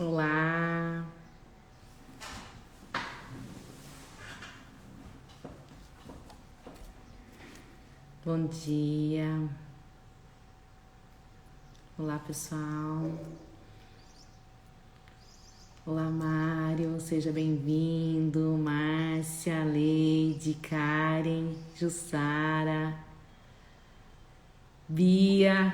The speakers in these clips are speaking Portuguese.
Olá, bom dia. Olá, pessoal. Olá, Mário, seja bem-vindo. Márcia, Leide, Karen, Jussara, Bia,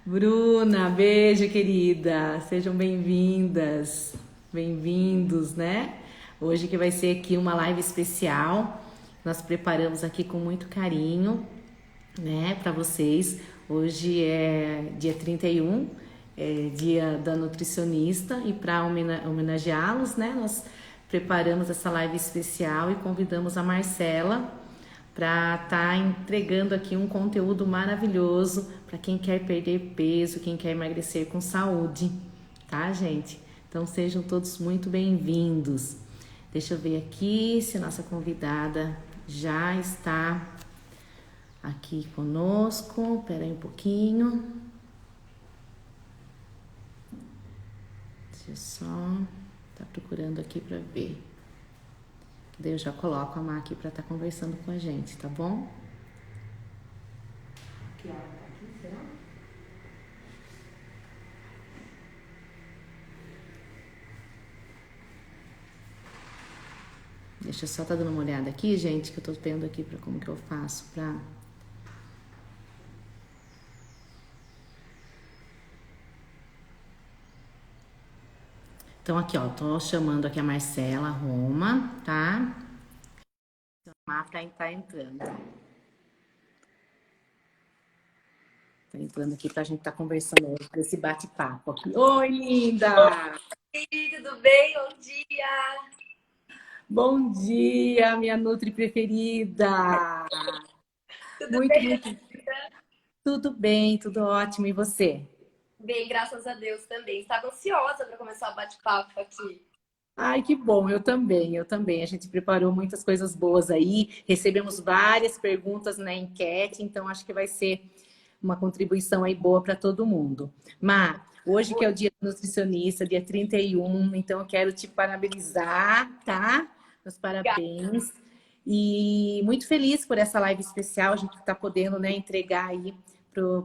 Bruna, beijo, querida. Sejam bem-vindas, bem-vindos, né? Hoje que vai ser aqui uma live especial. Nós preparamos aqui com muito carinho, né, para vocês. Hoje é dia 31, é dia da nutricionista, e para homenageá-los, né, nós preparamos essa live especial e convidamos a Marcela para estar entregando aqui um conteúdo maravilhoso para quem quer perder peso, quem quer emagrecer com saúde, tá, gente? Então sejam todos muito bem-vindos. Deixa eu ver aqui se nossa convidada já está aqui conosco. Espera aí um pouquinho. Deixa eu só tá procurando aqui para ver. Daí eu já coloco a Má aqui para estar conversando com a gente, tá bom? Que hora tá aqui, será? Deixa eu só tá dando uma olhada aqui, gente, que eu tô vendo aqui para como que eu faço para. Então aqui, ó, tô chamando aqui a Marcela Roma, tá? A Má tá entrando. Tá entrando aqui pra gente estar conversando hoje, desse bate-papo aqui. Oi, linda! Oi, tudo bem? Bom dia! Bom dia, minha nutri preferida! Tudo Muito, bem, muito. Tudo bem, tudo ótimo. E você? bem, graças a Deus também. Estava ansiosa para começar o bate-papo aqui. Ai, que bom, eu também, eu também. A gente preparou muitas coisas boas aí, recebemos várias perguntas na enquete, então acho que vai ser uma contribuição aí boa para todo mundo. Má, hoje que é o dia do nutricionista, dia 31, então eu quero te parabenizar, tá? Meus Obrigada. parabéns. E muito feliz por essa live especial, a gente está podendo, né, entregar aí para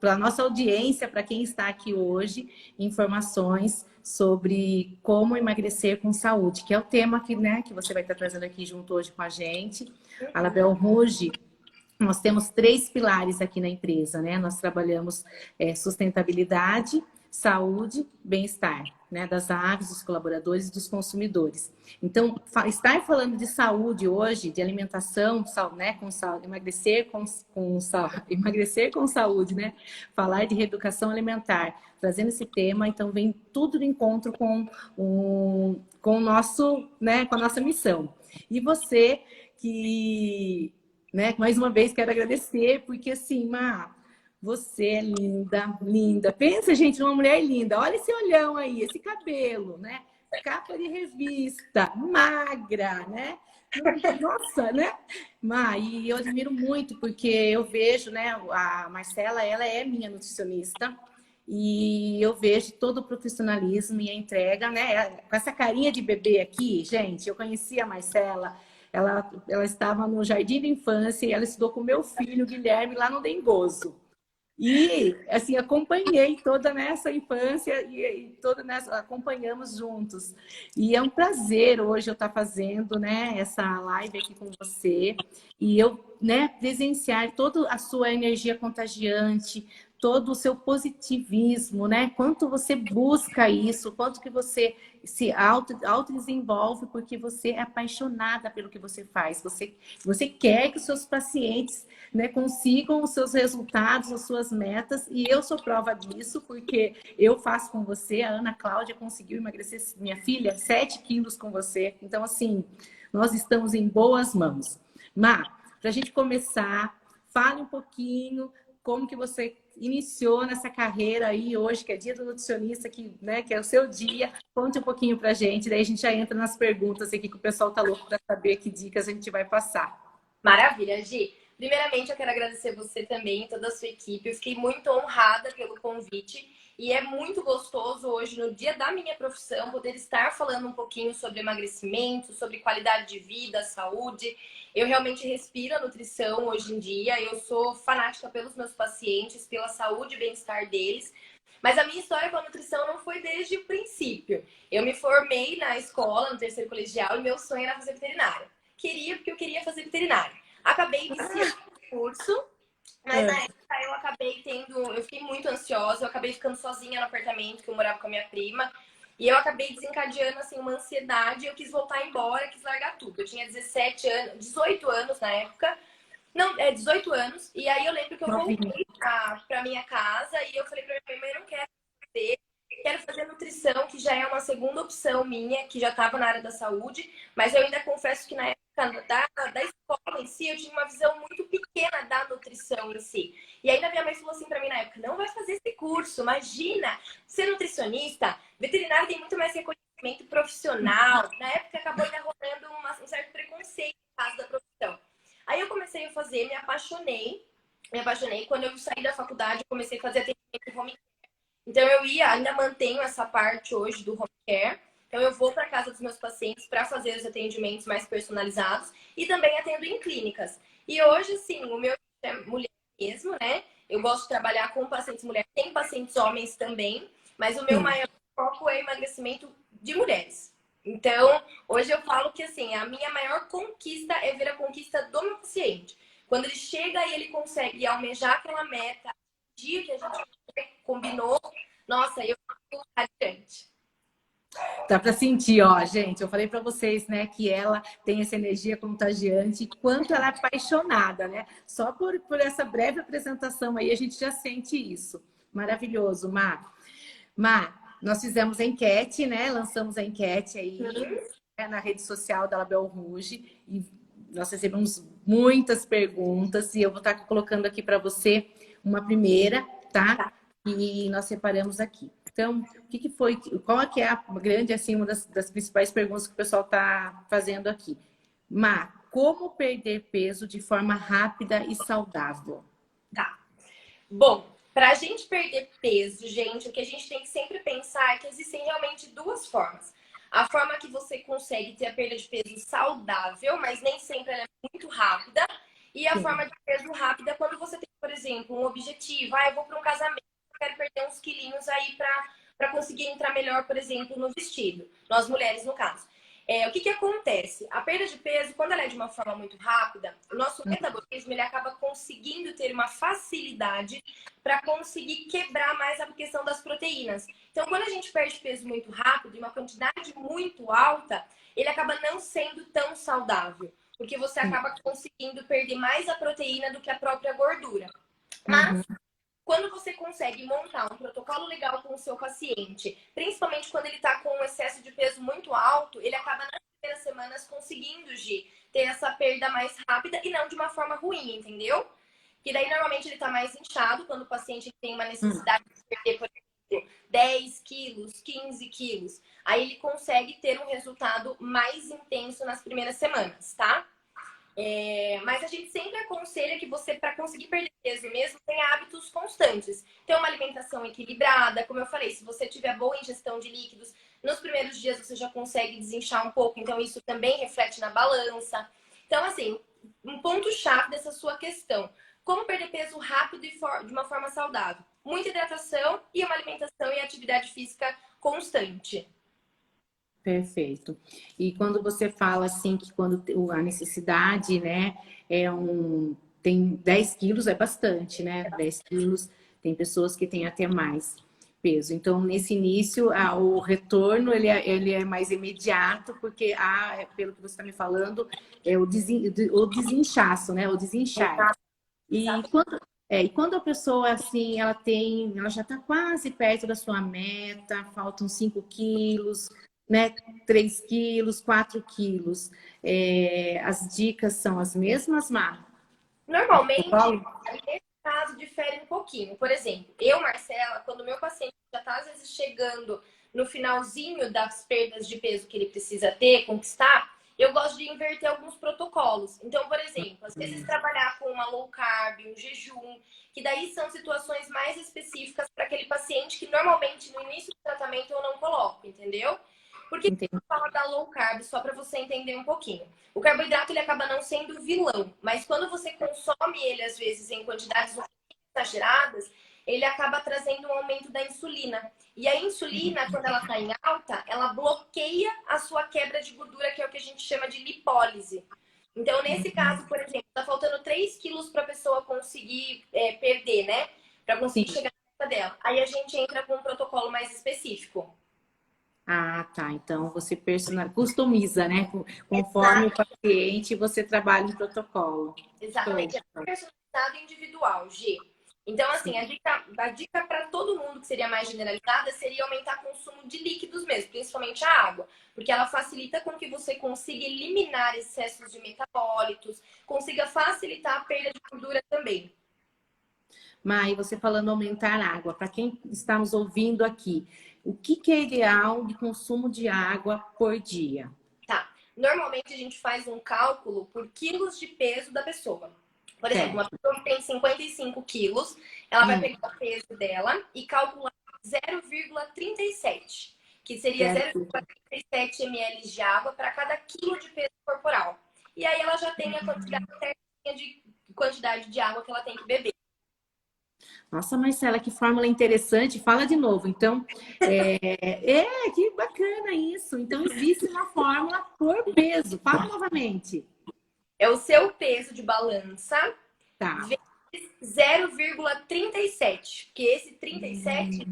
a nossa audiência, para quem está aqui hoje, informações sobre como emagrecer com saúde, que é o tema que, né, que você vai estar trazendo aqui junto hoje com a gente. A Label Rouge, nós temos três pilares aqui na empresa, né? Nós trabalhamos sustentabilidade, saúde, bem-estar, né? Das aves, dos colaboradores e dos consumidores. Então, estar falando de saúde hoje, de alimentação, né? Emagrecer emagrecer com saúde, né? Falar de reeducação alimentar, trazendo esse tema, então vem tudo de encontro com o nosso, né? Com a nossa missão. E você que, né? Mais uma vez quero agradecer, porque assim, Má, você é linda, linda. Pensa, gente, numa mulher linda. Olha esse olhão aí, esse cabelo, né? Capa de revista, magra, né? Nossa, né? Má, e eu admiro muito, porque eu vejo, né? A Marcela, ela é minha nutricionista. E eu vejo todo o profissionalismo e a entrega, né? Com essa carinha de bebê aqui, gente, eu conheci a Marcela. Ela estava no jardim de infância e ela estudou com meu filho, Guilherme, lá no Dengoso. E, assim, acompanhei toda nessa infância e toda nessa, acompanhamos juntos. E é um prazer hoje eu estar fazendo, né, essa live aqui com você e eu, né, presenciar toda a sua energia contagiante, todo o seu positivismo, né? Quanto você busca isso, quanto que você se auto-desenvolve porque você é apaixonada pelo que você faz. Você quer que os seus pacientes, né, consigam os seus resultados, as suas metas, e eu sou prova disso, porque eu faço com você, a Ana Cláudia conseguiu emagrecer, minha filha, 7 quilos com você. Então, assim, nós estamos em boas mãos. Má, para a gente começar, fale um pouquinho como que você iniciou nessa carreira aí hoje, que é dia do nutricionista, que, né, que é o seu dia. Conte um pouquinho pra gente, daí a gente já entra nas perguntas aqui que o pessoal tá louco para saber que dicas a gente vai passar. Maravilha, Gi. Primeiramente, eu quero agradecer você também, toda a sua equipe. Eu fiquei muito honrada pelo convite e é muito gostoso hoje, no dia da minha profissão, poder estar falando um pouquinho sobre emagrecimento, sobre qualidade de vida, saúde. Eu realmente respiro a nutrição hoje em dia. Eu sou fanática pelos meus pacientes, pela saúde e bem-estar deles. Mas a minha história com a nutrição não foi desde o princípio. Eu me formei na escola, no terceiro colegial, e meu sonho era fazer veterinária. Queria, porque eu queria fazer veterinária. Acabei iniciando o curso, mas na época eu acabei eu fiquei muito ansiosa, eu acabei ficando sozinha no apartamento, que eu morava com a minha prima, e eu acabei desencadeando, assim, uma ansiedade, eu quis voltar embora, quis largar tudo. Eu tinha 17 anos, 18 anos na época, não, 18 anos, e aí eu lembro que eu Novinha. voltei pra minha casa e eu falei pra minha mãe, eu não quero fazer, quero fazer nutrição, que já é uma segunda opção minha, que já estava na área da saúde, mas eu ainda confesso que na época da escola em si, eu tinha uma visão muito pequena da nutrição em si. E ainda minha mãe falou assim pra mim na época, não vai fazer esse curso, imagina, ser nutricionista, veterinário tem muito mais reconhecimento profissional. Na época acabou ainda rolando um certo preconceito no caso da profissão. Aí eu comecei a fazer, me apaixonei. Quando eu saí da faculdade, eu comecei a fazer atendimento home. Então eu ia, ainda mantenho essa parte hoje do home care. Então eu vou para casa dos meus pacientes para fazer os atendimentos mais personalizados e também atendo em clínicas. E hoje, sim, o meu é mulher mesmo, né? Eu gosto de trabalhar com pacientes mulheres, tem pacientes homens também, mas o meu Sim. maior foco é emagrecimento de mulheres. Então, hoje eu falo que assim, a minha maior conquista é ver a conquista do meu paciente. Quando ele chega e ele consegue almejar aquela meta, dia que a gente combinou, nossa, eu fico radiante. Dá para sentir, ó, gente. Eu falei para vocês, né, que ela tem essa energia contagiante, quanto ela é apaixonada, né? Só por essa breve apresentação aí a gente já sente isso. Maravilhoso, Má. Má, nós fizemos a enquete, né? Lançamos a enquete aí, né, na rede social da Label Rouge e nós recebemos muitas perguntas e eu vou estar colocando aqui para você uma primeira, tá? E nós separamos aqui. Então, o que foi? Qual é que é a grande, assim, uma das principais perguntas que o pessoal está fazendo aqui? Má, como perder peso de forma rápida e saudável? Tá. Bom, para a gente perder peso, gente, o que a gente tem que sempre pensar é que existem realmente duas formas. A forma que você consegue ter a perda de peso saudável, mas nem sempre ela é muito rápida. E a Sim. forma de peso rápida é quando você tem, por exemplo, um objetivo. Ah, eu vou para um casamento, eu quero perder uns quilinhos aí para conseguir entrar melhor, por exemplo, no vestido. Nós mulheres, no caso. O que acontece? A perda de peso, quando ela é de uma forma muito rápida, o nosso metabolismo ele acaba conseguindo ter uma facilidade para conseguir quebrar mais a questão das proteínas. Então, quando a gente perde peso muito rápido, em uma quantidade muito alta, ele acaba não sendo tão saudável, porque você acaba conseguindo perder mais a proteína do que a própria gordura. Mas Uhum. quando você consegue montar um protocolo legal com o seu paciente, principalmente quando ele está com um excesso de peso muito alto, ele acaba nas primeiras semanas conseguindo de ter essa perda mais rápida e não de uma forma ruim, entendeu? Que daí normalmente ele está mais inchado quando o paciente tem uma necessidade de perder, por exemplo, 10 quilos, 15 quilos. Aí ele consegue ter um resultado mais intenso nas primeiras semanas, tá? Mas a gente sempre aconselha que você, para conseguir perder peso mesmo, tenha hábitos constantes. Ter uma alimentação equilibrada, como eu falei, se você tiver boa ingestão de líquidos, nos primeiros dias você já consegue desinchar um pouco, então isso também reflete na balança. Então, assim, um ponto-chave dessa sua questão. Como perder peso rápido e de uma forma saudável? Muita hidratação e uma alimentação e atividade física constante. Perfeito. E quando você fala assim que quando a necessidade, né, tem 10 quilos, é bastante, né? 10 quilos, tem pessoas que têm até mais peso. Então, nesse início, o retorno ele é mais imediato, porque pelo que você está me falando, é o desinchaço, né? O desinchar. E quando a pessoa assim, ela já está quase perto da sua meta, faltam 5 quilos, né? 3 quilos, 4 quilos. As dicas são as mesmas, Mar? Normalmente, nesse caso, difere um pouquinho. Por exemplo, eu, Marcela, quando o meu paciente já está, às vezes, chegando no finalzinho das perdas de peso que ele precisa ter, conquistar, eu gosto de inverter alguns protocolos. Então, por exemplo, às vezes trabalhar com uma low carb, um jejum, que daí são situações mais específicas para aquele paciente que normalmente no início do tratamento eu não coloco, entendeu? Por que Entendi. eu falo da low carb? Só para você entender um pouquinho. O carboidrato ele acaba não sendo vilão, mas quando você consome ele às vezes em quantidades exageradas, ele acaba trazendo um aumento da insulina. E a insulina, quando ela está em alta, ela bloqueia a sua quebra de gordura, que é o que a gente chama de lipólise. Então, nesse caso, por exemplo, tá faltando 3 quilos para a pessoa conseguir perder, né? Para conseguir Sim. chegar na meta dela. Aí a gente entra com um protocolo mais específico. Ah, tá. Então você customiza, né? Conforme o Exato. paciente, você trabalha em protocolo. Show. Exatamente. É personalizado e individual, G. Então, Sim. assim, a dica para todo mundo que seria mais generalizada seria aumentar o consumo de líquidos mesmo, principalmente a água, porque ela facilita com que você consiga eliminar excessos de metabólitos, consiga facilitar a perda de gordura também. Mai, você falando aumentar água, para quem está nos ouvindo aqui, o que que é ideal de consumo de água por dia? Tá. Normalmente a gente faz um cálculo por quilos de peso da pessoa. Por exemplo, uma Certo. pessoa que tem 55 quilos, ela vai Hum, pegar o peso dela e calcular 0,37, que seria certo. 0,37 ml de água para cada quilo de peso corporal. E aí ela já tem a quantidade certinha de quantidade de água que ela tem que beber. Nossa, Marcela, que fórmula interessante. Fala de novo. Então, que bacana isso. Então, existe uma fórmula por peso. Fala novamente. É o seu peso de balança Tá. vezes 0,37, que esse 37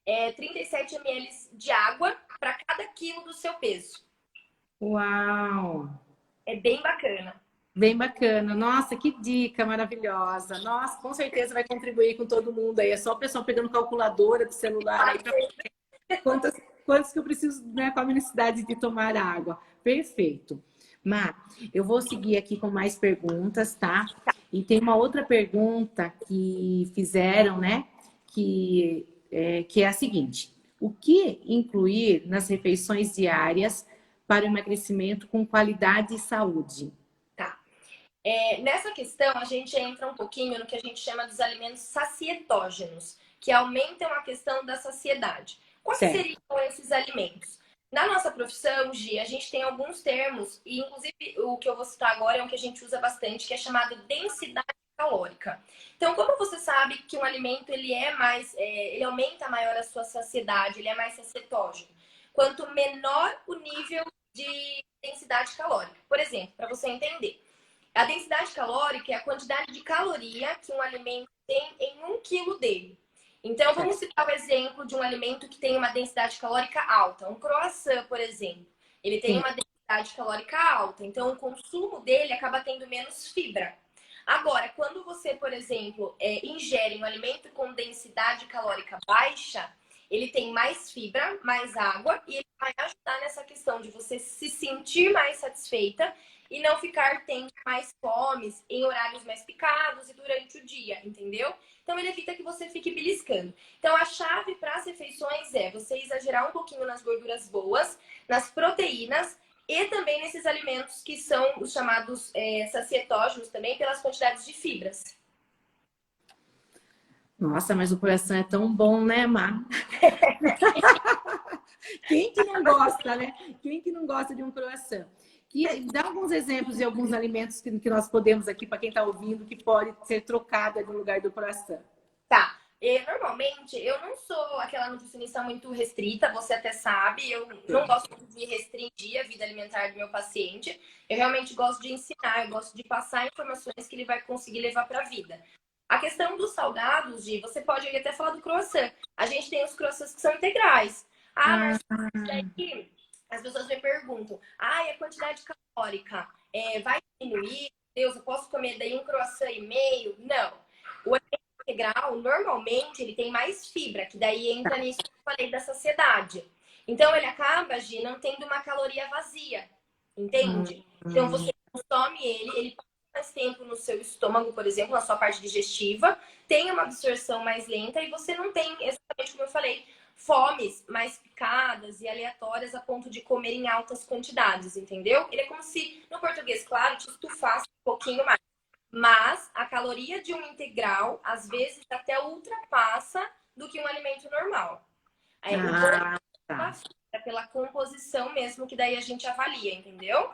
é 37 ml de água para cada quilo do seu peso. Uau! É bem bacana. Bem bacana. Nossa, que dica maravilhosa. Nossa, com certeza vai contribuir com todo mundo aí. É só o pessoal pegando calculadora do celular aí para quantas, quantos que eu preciso, né, qual a minha necessidade de tomar água. Perfeito. Má, eu vou seguir aqui com mais perguntas, tá? E tem uma outra pergunta que fizeram, né? Que é a seguinte: o que incluir nas refeições diárias para o emagrecimento com qualidade e saúde? Tá. Nessa questão, a gente entra um pouquinho no que a gente chama dos alimentos sacietógenos, que aumentam a questão da saciedade. Quais Certo. seriam esses alimentos? Na nossa profissão, Gi, a gente tem alguns termos, e inclusive o que eu vou citar agora é um que a gente usa bastante, que é chamado densidade calórica. Então, como você sabe que um alimento ele aumenta maior a sua saciedade, ele é mais sacietógeno. Quanto menor o nível de densidade calórica. Por exemplo, para você entender. A densidade calórica é a quantidade de caloria que um alimento tem em 1 quilo dele. Então, vamos citar o exemplo de um alimento que tem uma densidade calórica alta. Um croissant, por exemplo. Ele tem Sim. uma densidade calórica alta. Então, o consumo dele acaba tendo menos fibra. Agora, quando você, por exemplo, ingere um alimento com densidade calórica baixa, ele tem mais fibra, mais água, e ele vai ajudar nessa questão de você se sentir mais satisfeita e não ficar tendo mais fomes em horários mais picados e durante o dia, entendeu? Então ele evita que você fique beliscando. Então a chave para as refeições é você exagerar um pouquinho nas gorduras boas, nas proteínas e também nesses alimentos que são os chamados sacietógenos também pelas quantidades de fibras. Nossa, mas o coração é tão bom, né, Má? Quem que não gosta, né? Quem que não gosta de um croissant? Dá alguns exemplos de alguns alimentos que nós podemos aqui, para quem está ouvindo, que pode ser trocada no lugar do croissant. Tá. Normalmente, eu não sou aquela nutricionista muito restrita, você até sabe, eu não gosto de restringir a vida alimentar do meu paciente. Eu realmente gosto de ensinar, eu gosto de passar informações que ele vai conseguir levar para a vida. A questão dos salgados, Gi, você pode até falar do croissant. A gente tem os croissants que são integrais. Ah, mas daí as pessoas me perguntam, e a quantidade calórica vai diminuir? Deus, eu posso comer daí um croissant e meio? Não. O integral, normalmente, ele tem mais fibra, que daí entra nisso que eu falei da saciedade. Então, ele acaba, Gi, não tendo uma caloria vazia, entende? Então, você consome ele passa mais tempo no seu estômago, por exemplo, na sua parte digestiva, tem uma absorção mais lenta e você não tem, exatamente como eu falei, fomes mais injustificadas e aleatórias a ponto de comer em altas quantidades, entendeu? Ele é como se, no português, claro, te estufasse um pouquinho mais. Mas a caloria de um integral, às vezes, até ultrapassa do que um alimento normal. Aí, Ah, tá. é pela composição mesmo, que daí a gente avalia, entendeu?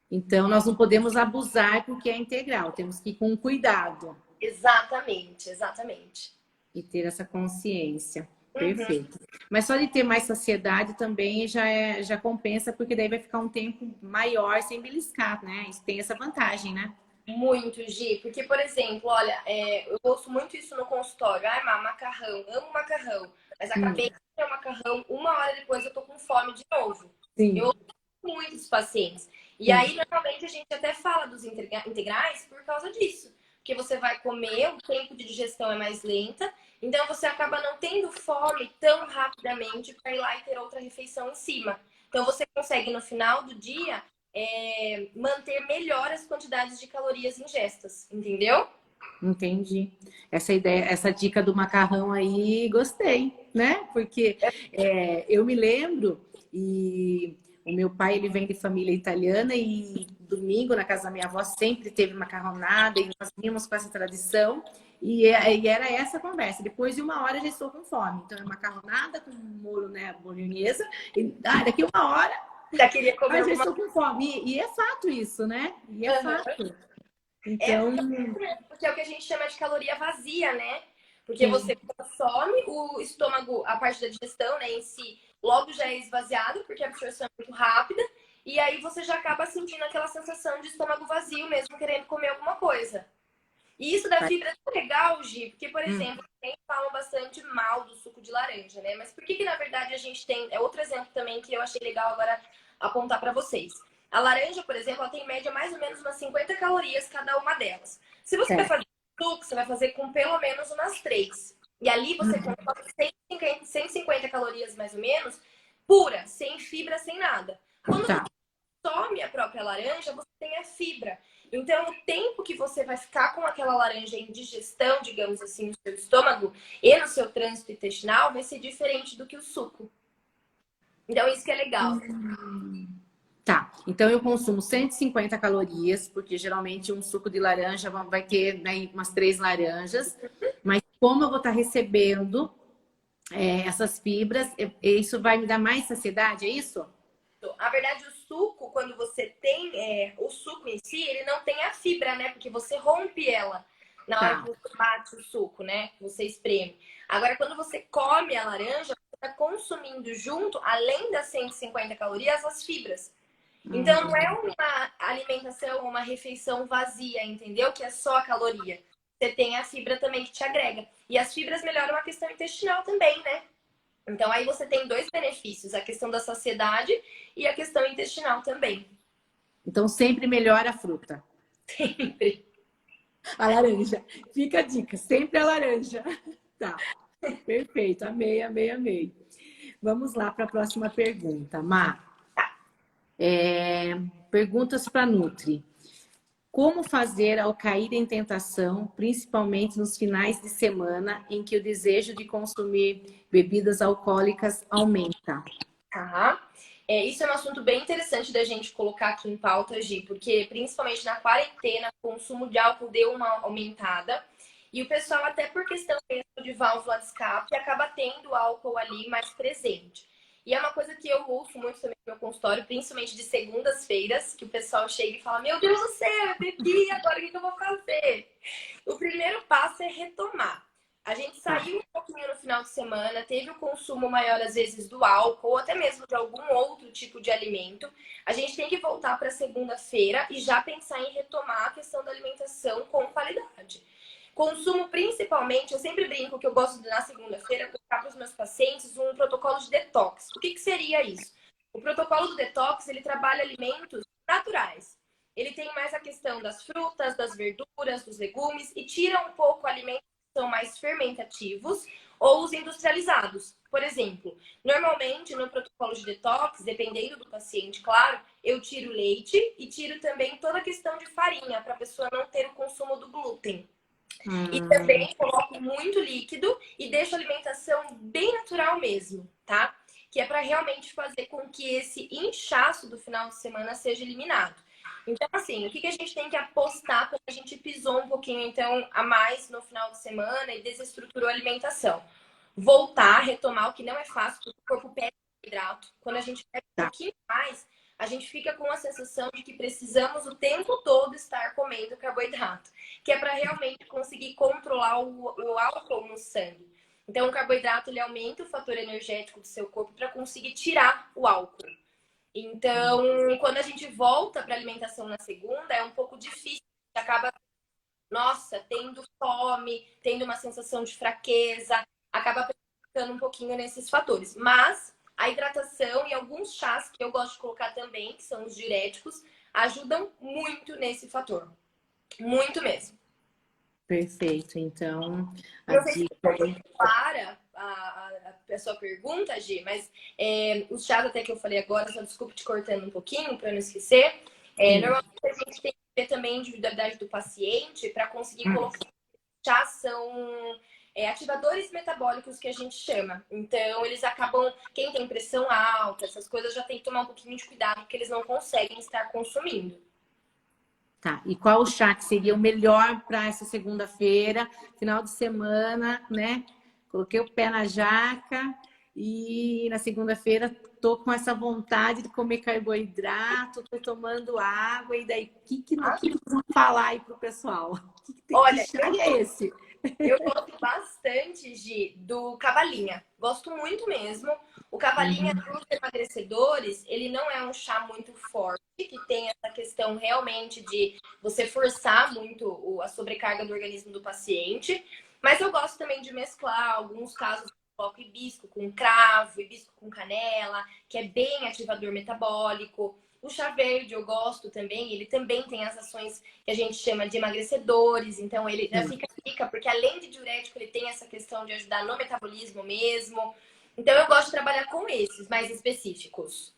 Então, nós não podemos abusar porque é integral. Temos que ir com cuidado Exatamente, exatamente. e ter essa consciência. Uhum. Perfeito. Mas só de ter mais saciedade também já compensa, porque daí vai ficar um tempo maior sem beliscar, né? Isso tem essa vantagem, né? Muito, Gi. Porque, por exemplo, olha, eu ouço muito isso no consultório. Ai, macarrão, amo macarrão. Mas acabei de comer macarrão, 1 hora depois eu tô com fome de novo. Eu Sim, ouço muitos pacientes. E sim. aí, normalmente, a gente até fala dos integrais por causa disso. Porque você vai comer, o tempo de digestão é mais lenta, então você acaba não tendo fome tão rapidamente para ir lá e ter outra refeição em cima. Então você consegue, no final do dia, manter melhor as quantidades de calorias ingestas, entendeu? Entendi. Essa ideia, essa dica do macarrão aí, gostei, né? Porque eu me lembro e o meu pai ele vem de família italiana e domingo na casa da minha avó sempre teve macarronada e nós vínhamos com essa tradição e era essa a conversa. Depois de 1 hora já estou com fome, então é macarronada com molho, né, bolonhesa e daqui 1 hora Já queria comer já alguma estou com fome e é fato isso, né? E é coisa. fato. É Então, porque é o que a gente chama de caloria vazia, né? Porque sim. você consome o estômago, a parte da digestão, né, em si, logo já é esvaziado, porque a absorção é muito rápida, e aí você já acaba sentindo aquela sensação de estômago vazio mesmo, querendo comer alguma coisa. E isso da fibra é tão legal, Gi, porque, por Hum, exemplo, tem falam bastante mal do suco de laranja, né? Mas por que na verdade a gente tem... É outro exemplo também que eu achei legal agora apontar para vocês. A laranja, por exemplo, ela tem em média mais ou menos umas 50 calorias cada uma delas. Se você vai certo. fazer suco, você vai fazer com pelo menos umas 3. E ali você consome 150 calorias mais ou menos, pura, sem fibra, sem nada. Quando Tá. consome a própria laranja, você tem a fibra. Então, o tempo que você vai ficar com aquela laranja em digestão, digamos assim, no seu estômago e no seu trânsito intestinal vai ser diferente do que o suco. Então, isso que é legal. Tá. Então eu consumo 150 calorias, porque geralmente um suco de laranja vai ter, né, umas 3 laranjas. Mas como eu vou estar recebendo essas fibras, isso vai me dar mais saciedade, é isso? Na verdade, o suco, quando você tem o suco em si, ele não tem a fibra, né? Porque você rompe ela na hora que Tá. você bate o suco, né? Que você espreme. Agora, quando você come a laranja, você está consumindo junto, além das 150 calorias, as fibras. Então, não é uma alimentação, uma refeição vazia, entendeu? Que é só a caloria. Você tem a fibra também que te agrega. E as fibras melhoram a questão intestinal também, né? Então, aí você tem dois benefícios: a questão da saciedade e a questão intestinal também. Então sempre melhora a fruta. Sempre. A laranja. Fica a dica, sempre a laranja. Tá. Perfeito. Amei, amei, amei. Vamos lá para a próxima pergunta, Má. Perguntas para Nutri. Como fazer ao cair em tentação, principalmente nos finais de semana, em que o desejo de consumir bebidas alcoólicas aumenta? Tá? Isso é um assunto bem interessante da gente colocar aqui em pauta, Gi, porque principalmente na quarentena, o consumo de álcool deu uma aumentada. E o pessoal, até por questão mesmo de válvula de escape, acaba tendo álcool ali mais presente. E é uma coisa que eu ouço muito também no meu consultório, principalmente de segundas-feiras, que o pessoal chega e fala: Meu Deus do céu, eu bebi, agora o que eu vou fazer? O primeiro passo é retomar. A gente Tá. saiu um pouquinho no final de semana, teve o consumo maior, às vezes, do álcool, ou até mesmo de algum outro tipo de alimento. A gente tem que voltar para segunda-feira e já pensar em retomar a questão da alimentação com qualidade. Consumo principalmente, eu sempre brinco que eu gosto de, na segunda-feira, colocar para os meus pacientes um protocolo de detox. O que seria isso? O protocolo do detox, ele trabalha alimentos naturais. Ele tem mais a questão das frutas, das verduras, dos legumes e tira um pouco alimentos que são mais fermentativos ou os industrializados. Por exemplo, normalmente no protocolo de detox, dependendo do paciente, claro, eu tiro leite e tiro também toda a questão de farinha para a pessoa não ter o consumo do glúten. E também coloco muito líquido e deixo a alimentação bem natural mesmo, tá? que é para realmente fazer com que esse inchaço do final de semana seja eliminado. Então, assim, o que a gente tem que apostar quando a gente pisou um pouquinho, então, a mais no final de semana e desestruturou a alimentação? Voltar, retomar, o que não é fácil, porque o corpo pede carboidrato. Quando a gente pede um pouquinho mais, a gente fica com a sensação de que precisamos o tempo todo estar comendo carboidrato, que é para realmente conseguir controlar o álcool no sangue. Então, o carboidrato ele aumenta o fator energético do seu corpo para conseguir tirar o álcool. Então, quando a gente volta para a alimentação na segunda, é um pouco difícil. A gente acaba, nossa, tendo fome, tendo uma sensação de fraqueza, acaba ficando um pouquinho nesses fatores. Mas a hidratação e alguns chás que eu gosto de colocar também, que são os diuréticos, ajudam muito nesse fator. Muito mesmo. Perfeito. Então, a Não sei se dica foi clara a sua pergunta, Gi, mas os chás até que eu falei agora, só desculpe te cortando um pouquinho para não esquecer. Normalmente a gente tem que ver também a individualidade do paciente para conseguir colocar chás são ativadores metabólicos que a gente chama. Então, eles acabam, quem tem pressão alta, essas coisas já tem que tomar um pouquinho de cuidado, porque eles não conseguem estar consumindo. Tá, e qual o chá que seria o melhor para essa segunda-feira, final de semana, né? Coloquei o pé na jaca e na segunda-feira tô com essa vontade de comer carboidrato, tô tomando água, e daí, o que nós vamos falar aí pro pessoal? Olha, que chá é esse? eu gosto bastante do cavalinha. Gosto muito mesmo. O cavalinha para os emagrecedores, ele não é um chá muito forte, que tem essa questão realmente de você forçar muito a sobrecarga do organismo do paciente. Mas eu gosto também de mesclar alguns casos. Eu coloco hibisco com cravo, hibisco com canela, que é bem ativador metabólico. O chá verde eu gosto também, ele também tem as ações que a gente chama de emagrecedores, então ele já fica rica, porque além de diurético, ele tem essa questão de ajudar no metabolismo mesmo. Então eu gosto de trabalhar com esses mais específicos.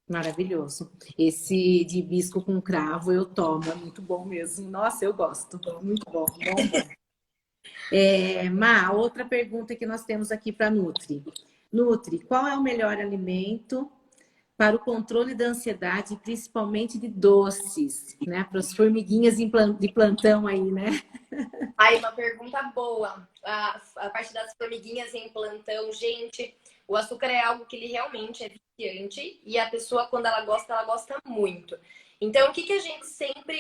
Maravilhoso. Esse de hibisco com cravo eu tomo, é muito bom mesmo. Nossa, eu gosto. Muito bom, bom, bom. Outra pergunta que nós temos aqui para Nutri. Nutri, qual é o melhor alimento para o controle da ansiedade, principalmente de doces, né? Para as formiguinhas de plantão aí, né? Aí, uma pergunta boa. A parte das formiguinhas em plantão, gente, o açúcar é algo que ele realmente é viciante e a pessoa, quando ela gosta muito. Então, o que a gente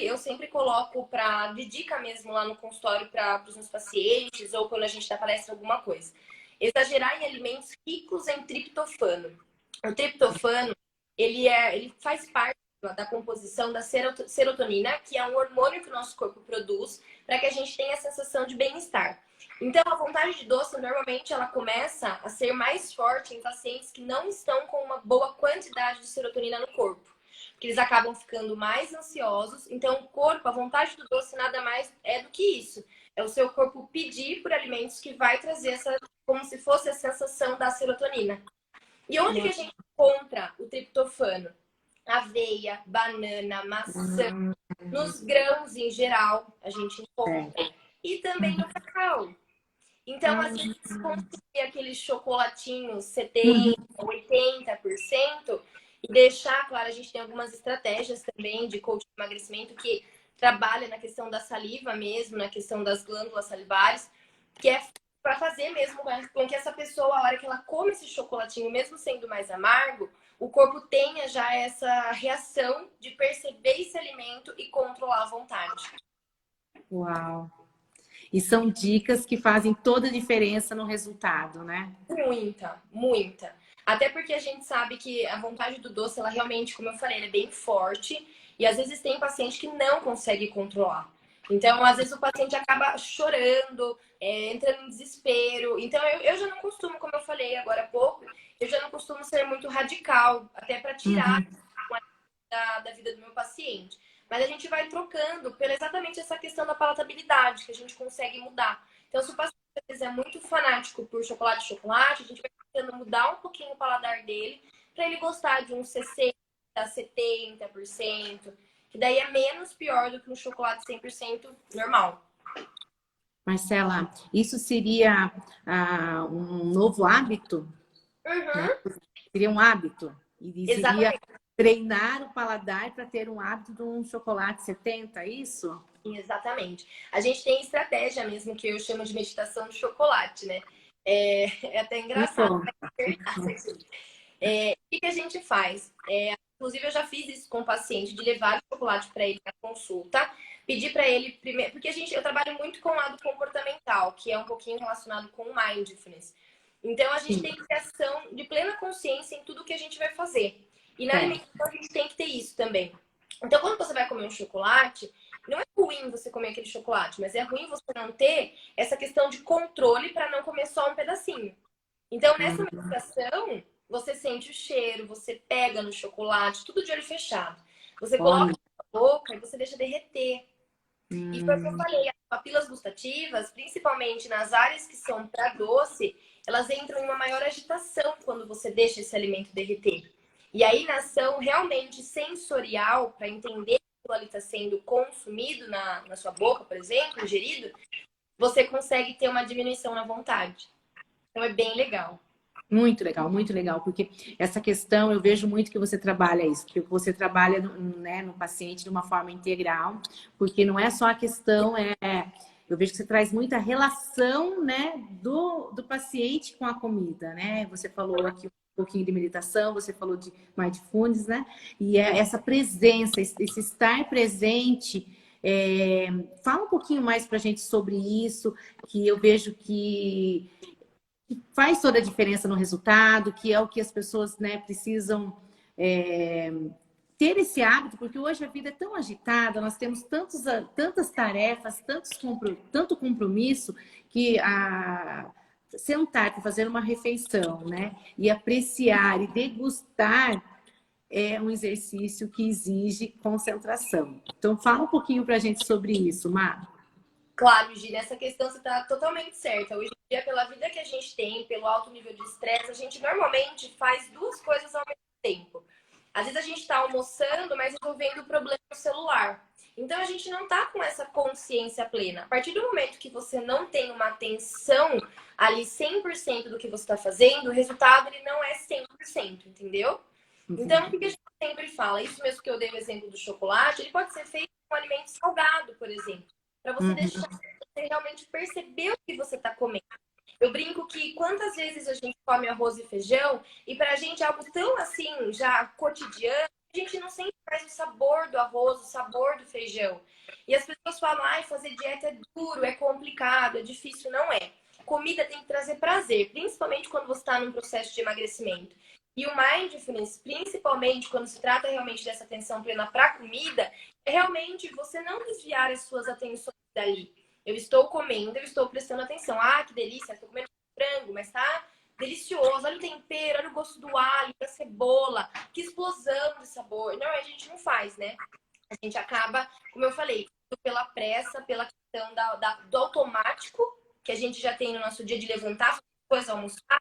eu sempre coloco de dica mesmo lá no consultório para os meus pacientes ou quando a gente dá palestra alguma coisa. Exagerar em alimentos ricos em triptofano. O triptofano, ele faz parte da composição da serotonina, que é um hormônio que o nosso corpo produz para que a gente tenha a sensação de bem-estar. Então, a vontade de doce, normalmente, ela começa a ser mais forte em pacientes que não estão com uma boa quantidade de serotonina no corpo. Porque eles acabam ficando mais ansiosos. Então, o corpo, a vontade do doce nada mais é do que isso. É o seu corpo pedir por alimentos que vai trazer como se fosse a sensação da serotonina. E onde que a gente encontra o triptofano? Aveia, banana, maçã, nos grãos em geral a gente encontra. E também no cacau. Então, às vezes, conseguir aqueles chocolatinhos 70%, 80% e deixar, claro, a gente tem algumas estratégias também de coaching de emagrecimento que trabalha na questão da saliva mesmo, na questão das glândulas salivares, que é para fazer mesmo com que essa pessoa, a hora que ela come esse chocolatinho, mesmo sendo mais amargo, o corpo tenha já essa reação de perceber esse alimento e controlar a vontade. Uau! E são dicas que fazem toda a diferença no resultado, né? Muita, muita. Até porque a gente sabe que a vontade do doce, ela realmente, como eu falei, ela é bem forte. E às vezes tem paciente que não consegue controlar. Então, às vezes o paciente acaba chorando, entrando em desespero. Então, eu já não costumo, como eu falei agora há pouco, eu já não costumo ser muito radical, até para tirar da vida do meu paciente. Mas a gente vai trocando pela exatamente essa questão da palatabilidade, que a gente consegue mudar. Então, se o paciente é muito fanático por chocolate, a gente vai tentando mudar um pouquinho o paladar dele para ele gostar de uns 60%, 70%, que daí é menos pior do que um chocolate 100% normal. Marcela, isso seria um novo hábito? né? Uhum. Seria um hábito. E seria Exatamente. treinar o paladar para ter um hábito de um chocolate 70, é isso? Exatamente. A gente tem estratégia mesmo que eu chamo de meditação do chocolate, né? É até Me engraçado, mas conta. é verdade. O que a gente faz? Inclusive, eu já fiz isso com o paciente, de levar o chocolate para ele na consulta, pedir para ele primeiro, porque eu trabalho muito com o lado comportamental, que é um pouquinho relacionado com o mindfulness. Então, a gente Sim, tem que ter ação de plena consciência em tudo que a gente vai fazer. E na certo. alimentação, a gente tem que ter isso também. Então, quando você vai comer um chocolate, não é ruim você comer aquele chocolate, mas é ruim você não ter essa questão de controle para não comer só um pedacinho. Então, nessa Hum, meditação, você sente o cheiro, você pega no chocolate, tudo de olho fechado. Você coloca olha. na boca e você deixa derreter. E foi o que eu Hum, falei, as papilas gustativas, principalmente nas áreas que são para doce, elas entram em uma maior agitação quando você deixa esse alimento derreter. E aí, na ação realmente sensorial, para entender que aquilo ali está sendo consumido na sua boca, por exemplo, ingerido, você consegue ter uma diminuição na vontade. Então, é bem legal. muito legal, porque essa questão eu vejo muito que você trabalha isso, que você trabalha né, no paciente de uma forma integral, porque não é só a questão, eu vejo que você traz muita relação, né, do paciente com a comida, né? Você falou aqui um pouquinho de meditação, você falou de mindfulness, né? E é essa presença, esse estar presente. Fala um pouquinho mais para a gente sobre isso, que eu vejo que faz toda a diferença no resultado, que é o que as pessoas, né, precisam ter esse hábito, porque hoje a vida é tão agitada, nós temos tantas tarefas, tanto compromisso, que sentar para fazer uma refeição, né, e apreciar e degustar é um exercício que exige concentração. Então, fala um pouquinho para a gente sobre isso, Mar. Claro, Gi, nessa questão você está totalmente certa. Hoje em dia, pela vida que a gente tem, pelo alto nível de estresse, a gente normalmente faz duas coisas ao mesmo tempo. Às vezes a gente está almoçando, mas resolvendo o problema no celular. Então a gente não está com essa consciência plena. A partir do momento que você não tem uma atenção ali 100% do que você está fazendo, o resultado ele não é 100%, entendeu? Então, o Entendi. que a gente sempre fala? Isso mesmo que eu dei o exemplo do chocolate, ele pode ser feito com alimento salgado, por exemplo, para você deixar Uhum. você realmente perceber o que você está comendo. Eu brinco que quantas vezes a gente come arroz e feijão e pra gente é algo tão assim, já cotidiano, a gente não sente mais o sabor do arroz, o sabor do feijão. E as pessoas falam, ai, fazer dieta é duro, é complicado, é difícil. Não é. Comida tem que trazer prazer, principalmente quando você está num processo de emagrecimento. E o mindfulness, principalmente quando se trata realmente dessa atenção plena para a comida, é realmente você não desviar as suas atenções dali. Eu estou comendo, eu estou prestando atenção. Ah, que delícia, estou comendo frango, mas tá delicioso. Olha o tempero, olha o gosto do alho, da cebola. Que explosão de sabor. Não, a gente não faz, né? A gente acaba, como eu falei, pela pressa, pela questão do automático que a gente já tem no nosso dia de levantar, depois almoçar,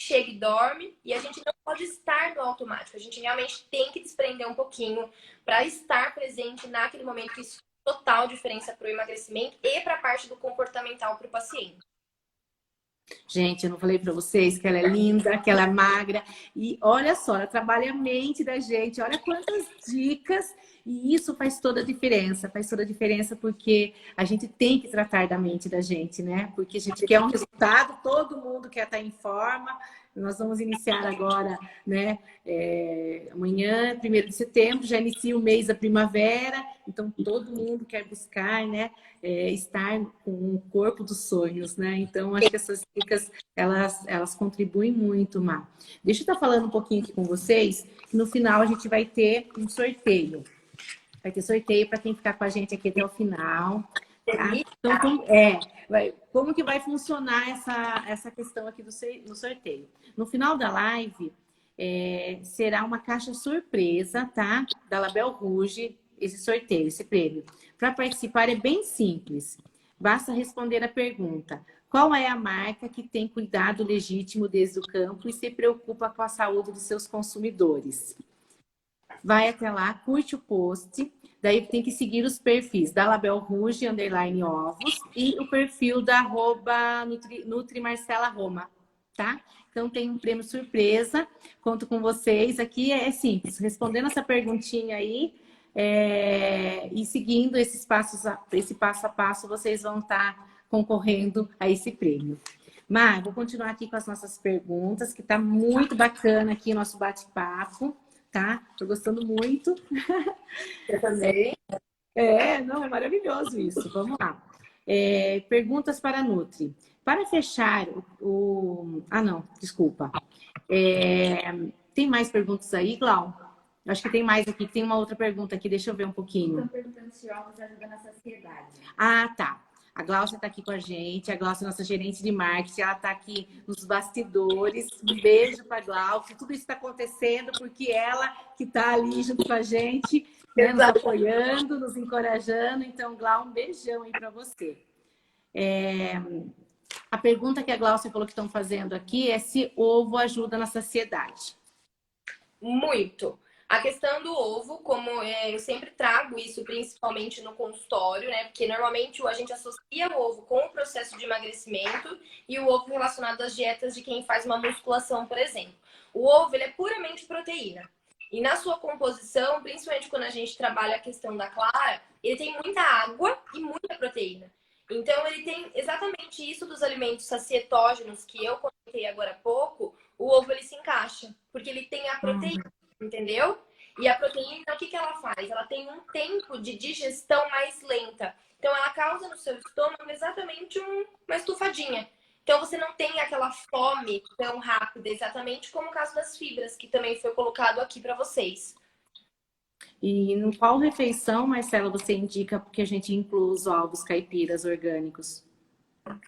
chega e dorme. E a gente não pode estar no automático. A gente realmente tem que desprender um pouquinho para estar presente naquele momento que isso faz total diferença para o emagrecimento e para a parte do comportamental para o paciente. Gente, eu não falei para vocês que ela é linda, que ela é magra. E olha só, ela trabalha a mente da gente. Olha quantas dicas. E isso faz toda a diferença. Faz toda a diferença porque a gente tem que tratar da mente da gente, né? Porque a gente quer um resultado, todo mundo quer estar em forma. Nós vamos iniciar agora, né? Amanhã, 1º de setembro, já inicia o mês da primavera. Então, todo mundo quer buscar, né? Estar com o corpo dos sonhos, né? Então, acho que essas dicas, elas contribuem muito, Má. Deixa eu estar falando um pouquinho aqui com vocês, que no final a gente vai ter um sorteio. Vai ter sorteio para quem ficar com a gente aqui até o final, tá? Então, como que vai funcionar essa questão aqui no sorteio? No final da live, será uma caixa surpresa, tá? Da Label Rouge, esse sorteio, esse prêmio. Para participar é bem simples. Basta responder a pergunta: qual é a marca que tem cuidado legítimo desde o campo e se preocupa com a saúde dos seus consumidores? Vai até lá, curte o post, daí tem que seguir os perfis da Label Rouge, _ovos, e o perfil da @Nutri Marcela Roma, tá? Então tem um prêmio surpresa, conto com vocês. Aqui é simples, respondendo essa perguntinha aí e seguindo esse passo a passo, vocês vão estar concorrendo a esse prêmio. Mar, vou continuar aqui com as nossas perguntas, que tá muito bacana aqui o nosso bate-papo, tá? Tô gostando muito. Eu também. Não, é maravilhoso isso. Vamos lá. Perguntas para a Nutri. Para fechar Ah, não, desculpa. Tem mais perguntas aí, Glau? Acho que tem mais aqui. Tem uma outra pergunta aqui. Deixa eu ver um pouquinho. Estão perguntando se ovos ajudam na saciedade. Ah, tá. A Glaucia está aqui com a gente. A Glaucia é nossa gerente de marketing. Ela está aqui nos bastidores. Um beijo para a Glaucia. Tudo isso está acontecendo porque ela que está ali junto com a gente, né, nos apoiando, nos encorajando. Então, Glau, um beijão aí para você. A pergunta que a Glaucia falou que estão fazendo aqui é se ovo ajuda na saciedade. Muito. A questão do ovo, como eu sempre trago isso, principalmente no consultório, né? Porque normalmente a gente associa o ovo com o processo de emagrecimento e o ovo relacionado às dietas de quem faz uma musculação, por exemplo. O ovo, ele é puramente proteína. E na sua composição, principalmente quando a gente trabalha a questão da clara, ele tem muita água e muita proteína. Então, ele tem exatamente isso dos alimentos sacietógenos que eu comentei agora há pouco, o ovo ele se encaixa, porque ele tem a proteína. Entendeu? E a proteína, o que ela faz? Ela tem um tempo de digestão mais lenta. Então, ela causa no seu estômago exatamente uma estufadinha. Então, você não tem aquela fome tão rápida, exatamente como o caso das fibras, que também foi colocado aqui para vocês. E no qual refeição, Marcela, você indica que a gente inclua os ovos caipiras orgânicos?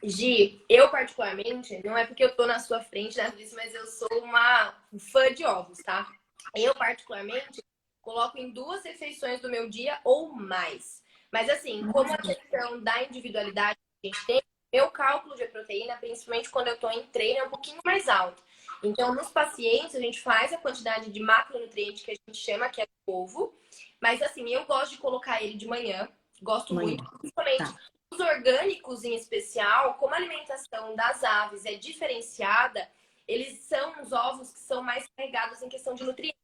Gi, eu particularmente, não é porque eu tô na sua frente, né, mas eu sou uma fã de ovos, tá? Eu, particularmente, coloco em 2 refeições do meu dia ou mais. Mas, assim, como a questão da individualidade que a gente tem, meu cálculo de proteína, principalmente quando eu estou em treino, é um pouquinho mais alto. Então, nos pacientes, a gente faz a quantidade de macronutriente que a gente chama, que é ovo. Mas, assim, eu gosto de colocar ele de manhã. Gosto muito, principalmente os orgânicos em especial, como a alimentação das aves é diferenciada, eles são os ovos que são mais carregados em questão de nutrientes.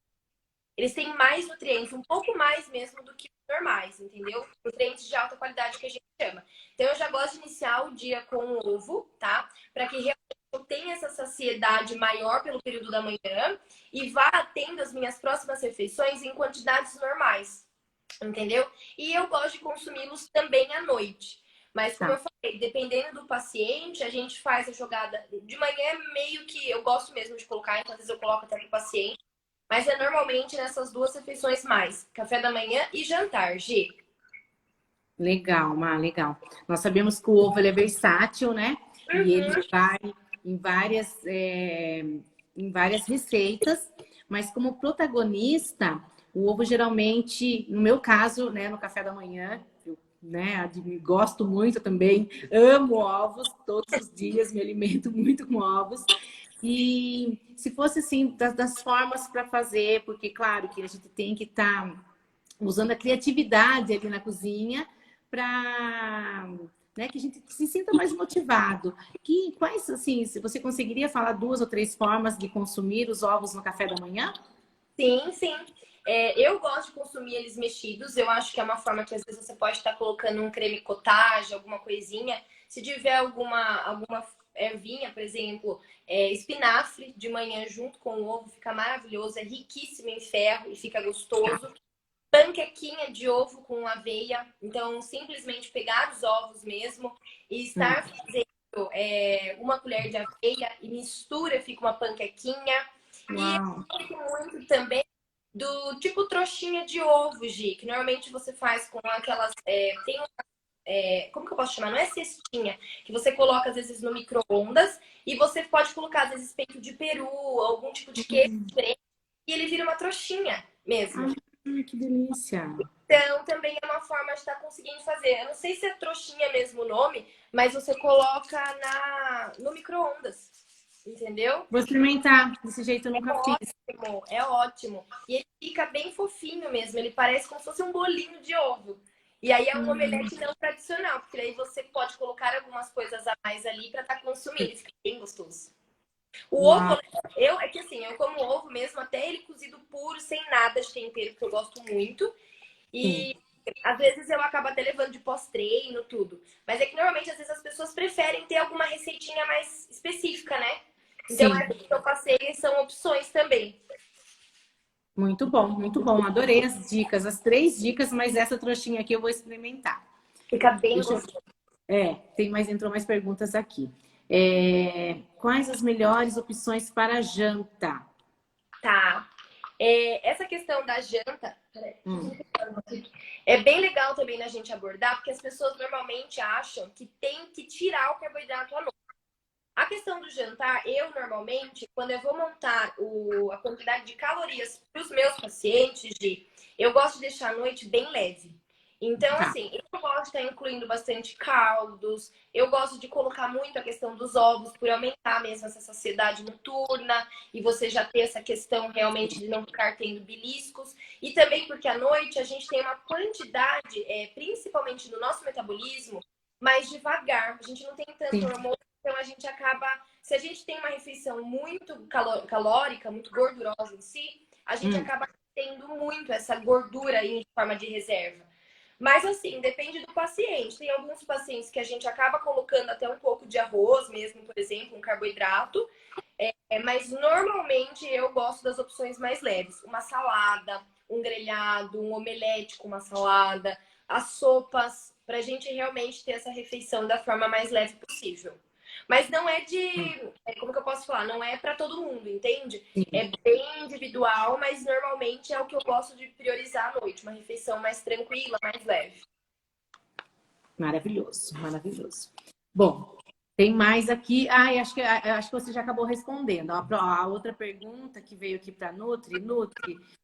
Eles têm mais nutrientes, um pouco mais mesmo do que os normais, entendeu? Nutrientes de alta qualidade que a gente chama. Então, eu já gosto de iniciar o dia com o ovo, tá? Para que realmente eu tenha essa saciedade maior pelo período da manhã e vá tendo as minhas próximas refeições em quantidades normais, entendeu? E eu gosto de consumi-los também à noite. Mas, como eu falei, dependendo do paciente, a gente faz a jogada de manhã, meio que eu gosto mesmo de colocar, então às vezes eu coloco até pro paciente. Mas é normalmente nessas 2 refeições mais. Café da manhã e jantar, Gi. Legal, Má, legal. Nós sabemos que o ovo ele é versátil, né? E ele vai em várias receitas. Mas como protagonista, o ovo geralmente, no meu caso, né, no café da manhã, né, gosto muito também, amo ovos, todos os dias me alimento muito com ovos. E se fosse assim, das formas para fazer, porque claro que a gente tem que estar usando a criatividade ali na cozinha para, né, que a gente se sinta mais motivado. Quais, assim, se você conseguiria falar 2 ou 3 formas de consumir os ovos no café da manhã? Sim, sim. Eu gosto de consumir eles mexidos. Eu acho que é uma forma que às vezes você pode estar colocando um creme cottage, alguma coisinha. Se tiver alguma ervinha, por exemplo, espinafre de manhã junto com o ovo, fica maravilhoso. É riquíssimo em ferro e fica gostoso. Panquequinha de ovo com aveia. Então, simplesmente pegar os ovos mesmo e estar fazendo uma colher de aveia e mistura, fica uma panquequinha. Uau. E eu gosto muito também do tipo trouxinha de ovo, Gi, que normalmente você faz com aquelas... como que eu posso chamar? Não é cestinha, que você coloca às vezes no micro-ondas e você pode colocar às vezes peito de peru, algum tipo de queijo diferente, e ele vira uma trouxinha mesmo. Que delícia! Então, também é uma forma de estar conseguindo fazer. Eu não sei se é trouxinha mesmo o nome, mas você coloca no micro-ondas. Entendeu? Vou experimentar. Desse jeito eu nunca fiz. Ótimo, é ótimo. E ele fica bem fofinho mesmo. Ele parece como se fosse um bolinho de ovo. E aí é um omelete não tradicional, porque aí você pode colocar algumas coisas a mais ali para estar consumindo. Fica bem gostoso. O ovo, é que assim, eu como ovo mesmo, até ele cozido puro, sem nada de tempero, que eu gosto muito. Sim, E às vezes eu acabo até levando de pós-treino, tudo. Mas é que normalmente, às vezes, as pessoas preferem ter alguma receitinha mais específica, né? Então, sim. essas que eu passei são opções também. Muito bom, muito bom. Adorei as dicas, as 3 dicas, mas essa trouxinha aqui eu vou experimentar. Fica bem Deixa eu... gostoso. entrou mais perguntas aqui. Quais as melhores opções para janta? Tá. Essa questão da janta, Hum, é bem legal também na gente abordar, porque as pessoas normalmente acham que tem que tirar o carboidrato à noite. A questão do jantar, eu normalmente, quando eu vou montar a quantidade de calorias para os meus pacientes, eu gosto de deixar a noite bem leve. Então, tá. assim, eu gosto de estar incluindo bastante caldos, eu gosto de colocar muito a questão dos ovos, por aumentar mesmo essa saciedade noturna, e você já ter essa questão realmente de não ficar tendo beliscos. E também porque à noite a gente tem uma quantidade, principalmente no nosso metabolismo, mais devagar. A gente não tem tanto Sim. hormônio, então a gente acaba. Se a gente tem uma refeição muito calórica, muito gordurosa em si, a gente Hum, acaba tendo muito essa gordura em forma de reserva. Mas assim, depende do paciente. Tem alguns pacientes que a gente acaba colocando até um pouco de arroz mesmo, por exemplo, um carboidrato. Mas normalmente eu gosto das opções mais leves. Uma salada, um grelhado, um omelete com uma salada, as sopas, para a gente realmente ter essa refeição da forma mais leve possível. Mas não é hum, como que eu posso falar? Não é para todo mundo, entende? sim. É bem individual, mas normalmente é o que eu gosto de priorizar à noite, uma refeição mais tranquila, mais leve. Maravilhoso, maravilhoso. Bom, tem mais aqui. Acho que você já acabou respondendo. A outra pergunta que veio aqui para Nutri,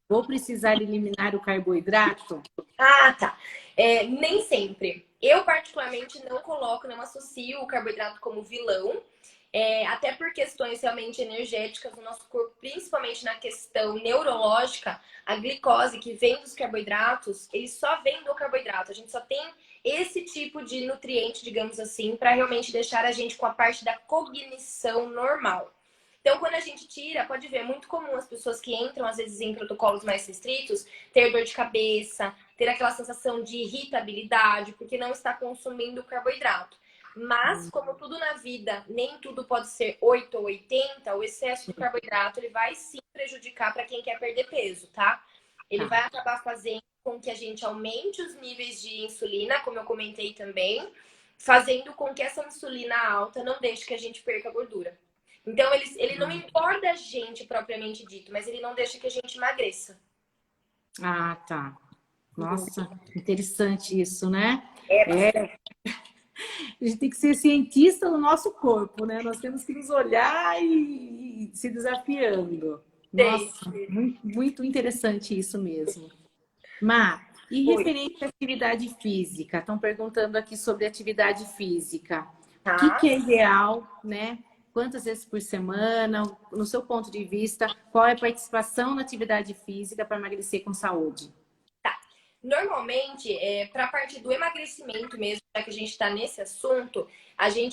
vou precisar eliminar o carboidrato? Ah, tá. Nem sempre. Eu, particularmente, não coloco, não associo o carboidrato como vilão, até por questões realmente energéticas no nosso corpo, principalmente na questão neurológica, a glicose que vem dos carboidratos, ele só vem do carboidrato. A gente só tem esse tipo de nutriente, digamos assim, para realmente deixar a gente com a parte da cognição normal. Então, quando a gente tira, pode ver, é muito comum as pessoas que entram, às vezes, em protocolos mais restritos, ter dor de cabeça, ter aquela sensação de irritabilidade, porque não está consumindo carboidrato. Mas, como tudo na vida, nem tudo pode ser 8 ou 80, o excesso de carboidrato ele vai sim prejudicar para quem quer perder peso, tá? Ele Tá. vai acabar fazendo com que a gente aumente os níveis de insulina, como eu comentei também, fazendo com que essa insulina alta não deixe que a gente perca gordura. Então, ele não engorda a gente propriamente dito, mas ele não deixa que a gente emagreça. Ah, tá. Uhum. Nossa, interessante isso, né? É bastante. A gente tem que ser cientista do nosso corpo, né? Nós temos que nos olhar e se desafiando. Nossa, muito, muito interessante isso mesmo. Má, e Oi, referente à atividade física? Estão perguntando aqui sobre atividade física. O que tá? é ideal, né? Quantas vezes por semana? No seu ponto de vista, qual é a participação na atividade física para emagrecer com saúde? Normalmente, para a parte do emagrecimento mesmo, já que a gente está nesse assunto,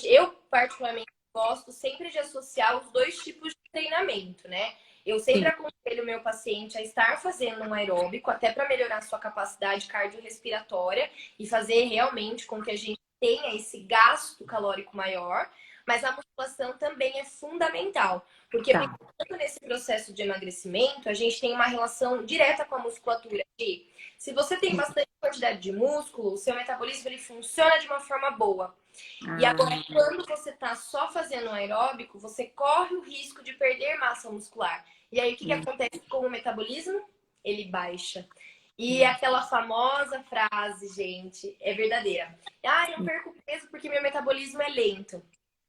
eu particularmente gosto sempre de associar os dois tipos de treinamento, né? Eu sempre Sim, aconselho o meu paciente a estar fazendo um aeróbico, até para melhorar a sua capacidade cardiorrespiratória e fazer realmente com que a gente tenha esse gasto calórico maior. Mas a musculação também é fundamental, porque tá. pensando nesse processo de emagrecimento, a gente tem uma relação direta com a musculatura. Se você tem bastante quantidade de músculo, o seu metabolismo ele funciona de uma forma boa. E agora, Ah, quando você está só fazendo um aeróbico, você corre o risco de perder massa muscular. E aí, o que acontece com o metabolismo? Ele baixa. E aquela famosa frase, gente, é verdadeira. Ah, eu não perco peso porque meu metabolismo é lento.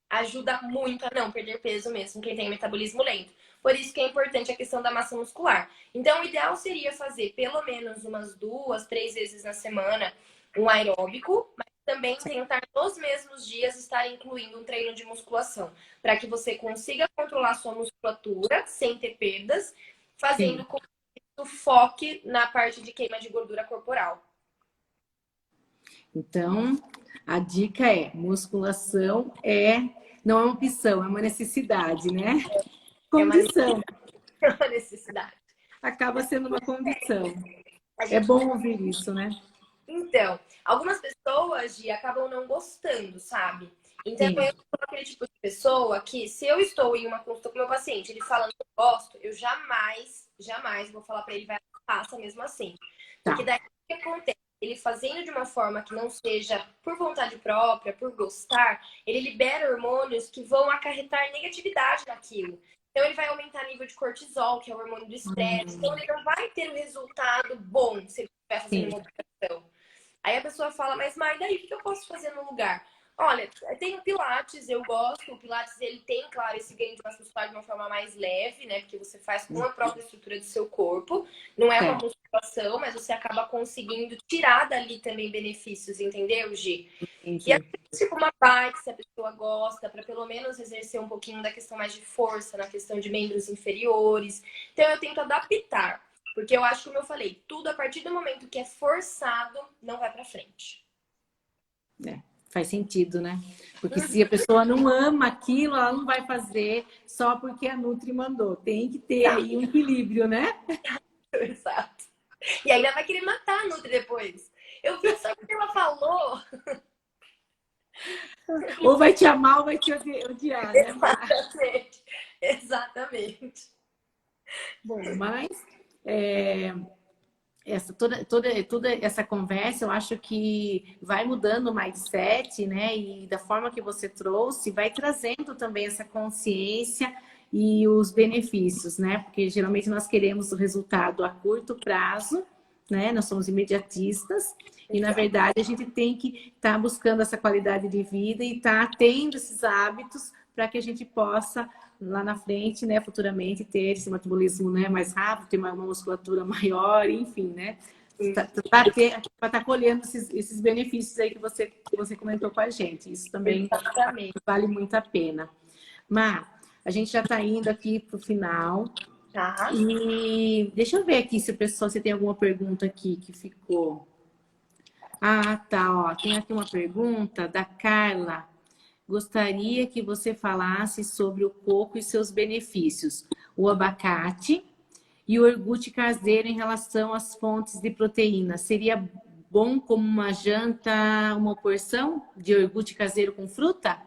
Ajuda muito a não perder peso mesmo, quem tem metabolismo lento. Por isso que é importante a questão da massa muscular. Então, o ideal seria fazer pelo menos umas 2, 3 vezes na semana um aeróbico, mas também tentar nos mesmos dias estar incluindo um treino de musculação, para que você consiga controlar sua musculatura sem ter perdas, fazendo sim. com que isso foque na parte de queima de gordura corporal. Então, a dica é: musculação é Não é uma opção, é uma necessidade, né? É uma Condição. necessidade. Acaba sendo uma condição. A É gente bom ouvir isso, né? Então, algumas pessoas, Gi, acabam não gostando, sabe? Então, Sim. eu sou aquele tipo de pessoa que, se eu estou em uma consulta com o meu paciente, ele fala não gosto, eu jamais vou falar pra ele, vai, faça mesmo assim. Porque Tá. daí o que acontece? Ele fazendo de uma forma que não seja por vontade própria, por gostar, ele libera hormônios que vão acarretar negatividade naquilo. Então, ele vai aumentar o nível de cortisol, que é o hormônio do estresse. Então, ele não vai ter um resultado bom se ele estiver fazendo Sim. uma operação. Aí a pessoa fala, mas Mai, daí o que eu posso fazer no lugar? Olha, tem o Pilates, eu gosto. O Pilates, ele tem, claro, esse ganho de massa muscular de uma forma mais leve, né? Porque você faz com a própria estrutura do seu corpo. Não é uma Certo. musculação, mas você acaba conseguindo tirar dali também benefícios, entendeu, Gi? E Entendi. às vezes, tipo uma bike, se a pessoa gosta, para pelo menos exercer um pouquinho da questão mais de força, na questão de membros inferiores. Então, eu tento adaptar. Porque eu acho, como eu falei, tudo a partir do momento que é forçado, não vai pra frente. É, faz sentido, né? Porque se a pessoa não ama aquilo, ela não vai fazer só porque a Nutri mandou. Tem que ter Tá, aí um equilíbrio, né? exato. E ainda vai querer matar a Nutri depois. Eu vi só que ela falou. Ou vai te amar ou vai te odiar, né, Mar? Exatamente. Exatamente. Bom, mas é, toda essa conversa, eu acho que vai mudando o mindset, né? E da forma que você trouxe, vai trazendo também essa consciência e os benefícios, né? Porque geralmente nós queremos o resultado a curto prazo, né? Nós somos imediatistas e, na Exato. verdade, a gente tem que estar buscando essa qualidade de vida e estar tendo esses hábitos para que a gente possa lá na frente, né, futuramente ter esse metabolismo, né, mais rápido, ter uma musculatura maior, enfim, né, para estar colhendo esses benefícios aí que você comentou com a gente. Isso também Exatamente. vale muito a pena. Mas a gente já está indo aqui para o final. Tá. E deixa eu ver aqui se o pessoal, se tem alguma pergunta aqui que ficou. Ah, tá, ó. Tem aqui uma pergunta da Carla. Gostaria que você falasse sobre o coco e seus benefícios, o abacate e o iogurte caseiro em relação às fontes de proteína. Seria bom como uma janta, uma porção de iogurte caseiro com fruta?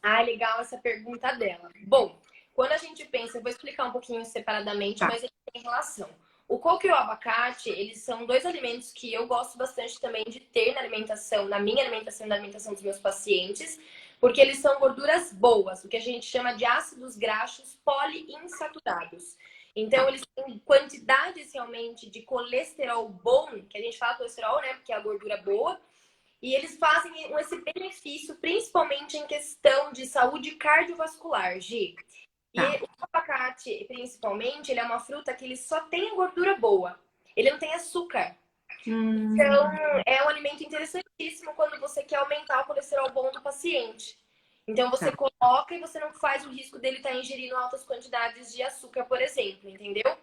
Ah, legal essa pergunta dela. Bom, quando a gente pensa, eu vou explicar um pouquinho separadamente, Tá, mas eles têm relação. O coco e o abacate, eles são dois alimentos que eu gosto bastante também de ter na alimentação, na minha alimentação e na alimentação dos meus pacientes, porque eles são gorduras boas, o que a gente chama de ácidos graxos poliinsaturados. Então, tá. eles têm quantidades realmente de colesterol bom, que a gente fala colesterol, né, porque é a gordura boa, e eles fazem esse benefício principalmente em questão de saúde cardiovascular, Gi. E Tá. o abacate, principalmente, ele é uma fruta que ele só tem gordura boa. Ele não tem açúcar. Então, é um alimento interessantíssimo quando você quer aumentar o colesterol bom do paciente. Então, você Tá. coloca e você não faz o risco dele estar ingerindo altas quantidades de açúcar, por exemplo, entendeu?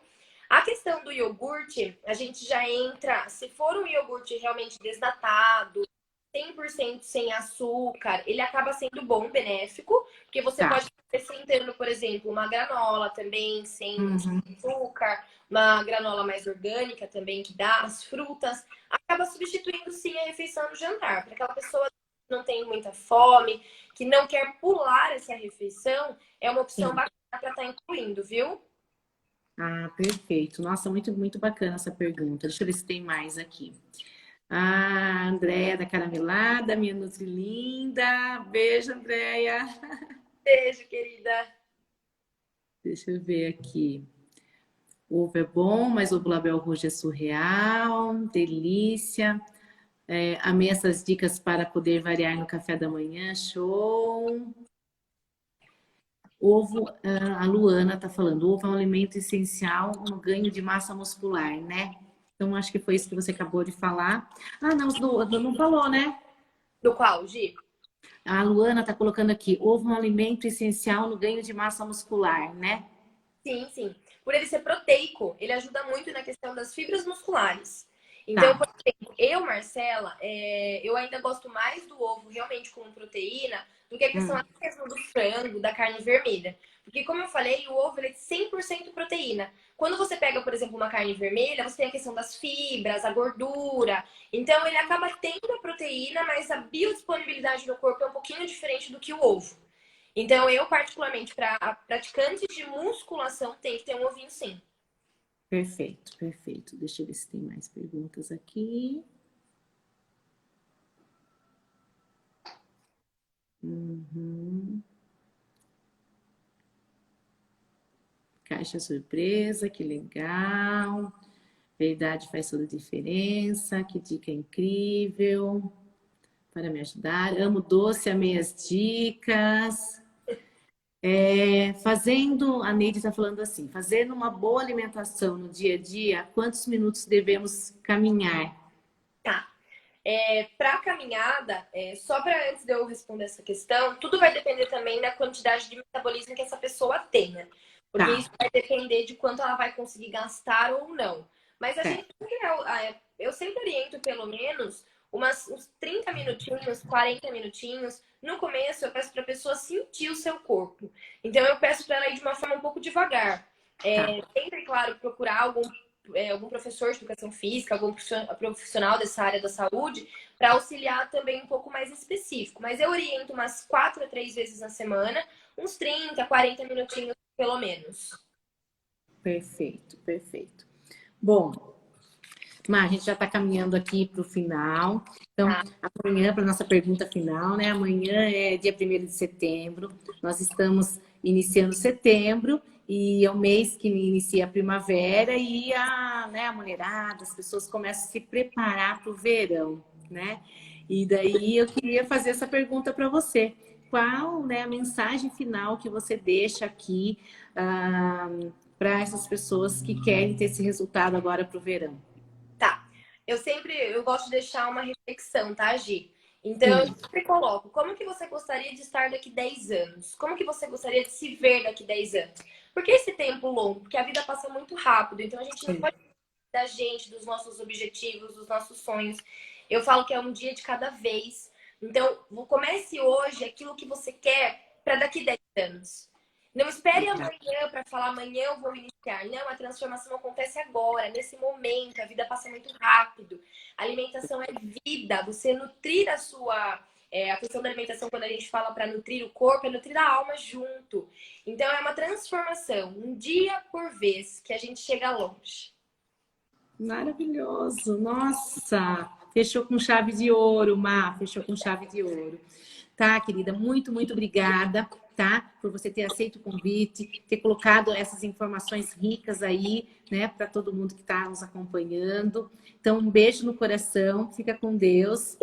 A questão do iogurte, a gente já entra, se for um iogurte realmente desnatado, 100% sem açúcar, ele acaba sendo bom, benéfico, porque você Tá. pode estar acrescentando, por exemplo, uma granola também sem Uhum. açúcar, uma granola mais orgânica também que dá, as frutas, acaba substituindo sim a refeição do jantar, para aquela pessoa que não tem muita fome, que não quer pular essa refeição, é uma opção Sim. bacana para estar incluindo, viu? Ah, perfeito. Nossa, muito bacana essa pergunta. Deixa eu ver se tem mais aqui. Ah, Andréia da Caramelada, minha Nutrilinda. Beijo, Andréia. Beijo, querida. Deixa eu ver aqui. Ovo é bom, mas o Label Rouge é surreal. Delícia. É, amei essas dicas para poder variar no café da manhã. Show. Ovo, a Luana está falando, ovo é um alimento essencial no ganho de massa muscular, né? Então, acho que foi isso que você acabou de falar. Ah, não, não falou, né? Do qual, Gi? A Luana está colocando aqui, ovo é um alimento essencial no ganho de massa muscular, né? Sim, sim. Por ele ser proteico, ele ajuda muito na questão das fibras musculares. Então, por Tá, exemplo, eu, Marcela, eu ainda gosto mais do ovo realmente como proteína do que a questão até mesmo do frango, da carne vermelha. Porque, como eu falei, o ovo ele é 100% proteína. Quando você pega, por exemplo, uma carne vermelha, você tem a questão das fibras, a gordura. Então, ele acaba tendo a proteína, mas a biodisponibilidade do corpo é um pouquinho diferente do que o ovo. Então, eu, particularmente, para praticantes de musculação, tem que ter um ovinho, sim. Perfeito, perfeito. Deixa eu ver se tem mais perguntas aqui. Caixa surpresa, que legal. Verdade faz toda a diferença. Que dica incrível. Para me ajudar. Amo doce, amei as dicas. A Neide está falando assim, fazendo uma boa alimentação no dia a dia, quantos minutos devemos caminhar? Tá. Para a caminhada, só para antes de eu responder essa questão, tudo vai depender também da quantidade de metabolismo que essa pessoa tenha. Porque Tá. isso vai depender de quanto ela vai conseguir gastar ou não. Mas eu sempre oriento pelo menos uns 30 minutinhos, 40 minutinhos. No começo, eu peço para a pessoa sentir o seu corpo. Então, eu peço para ela ir de uma forma um pouco devagar. Sempre, claro, procurar algum professor de educação física, algum profissional dessa área da saúde, para auxiliar também um pouco mais específico. Mas eu oriento umas 4 a 3 vezes na semana, uns 30, 40 minutinhos pelo menos. Perfeito, perfeito. Bom, Mar, a gente já está caminhando aqui para o final. Então, amanhã, para a nossa pergunta final, né? Amanhã é dia 1º de setembro. Nós estamos iniciando setembro e é o mês que inicia a primavera e a mulherada, as pessoas começam a se preparar para o verão, né? E daí eu queria fazer essa pergunta para você. Qual, né, a mensagem final que você deixa aqui para essas pessoas que querem ter esse resultado agora para o verão? Tá. Eu gosto de deixar uma reflexão, tá, Gi? Então, eu sempre coloco, como que você gostaria de estar daqui 10 anos? Como que você gostaria de se ver daqui 10 anos? Por que esse tempo longo? Porque a vida passa muito rápido, então a gente não pode da gente, dos nossos objetivos, dos nossos sonhos. Eu falo que é um dia de cada vez. Então, comece hoje aquilo que você quer para daqui 10 anos. Não espere amanhã para falar amanhã eu vou iniciar. Não, a transformação acontece agora, nesse momento. A vida passa muito rápido. A alimentação é vida. Você nutrir a questão da alimentação, quando a gente fala para nutrir o corpo, é nutrir a alma junto. Então, é uma transformação, um dia por vez, que a gente chega longe. Maravilhoso, nossa, fechou com chave de ouro, Má, fechou com chave de ouro. Tá, querida, muito, muito obrigada, tá, por você ter aceito o convite, ter colocado essas informações ricas aí, né, para todo mundo que está nos acompanhando. Então, um beijo no coração, fica com Deus.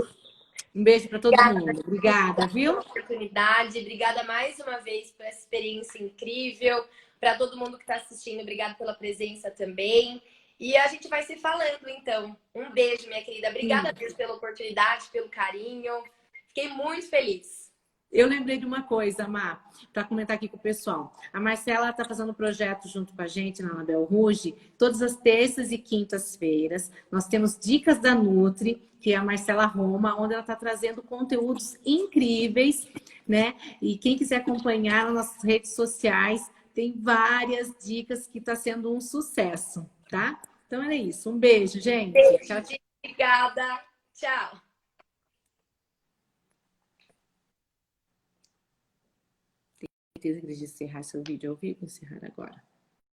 Um beijo para todo mundo. Obrigada, viu? Pela oportunidade, obrigada mais uma vez por essa experiência incrível. Para todo mundo que está assistindo, obrigada pela presença também. E a gente vai se falando, então. Um beijo, minha querida. Obrigada mesmo pela oportunidade, pelo carinho. Fiquei muito feliz. Eu lembrei de uma coisa, Má, para comentar aqui com o pessoal. A Marcela está fazendo um projeto junto com a gente na Anabel Ruge, todas as terças e quintas-feiras. Nós temos Dicas da Nutri, que é a Marcela Roma, onde ela está trazendo conteúdos incríveis, né? E quem quiser acompanhar nas nossas redes sociais, tem várias dicas que está sendo um sucesso, tá? Então era isso. Um beijo, gente. Beijo, Tchau, tchau. obrigada. Tchau. Certeza que de encerrar seu vídeo ao vivo, encerrar agora.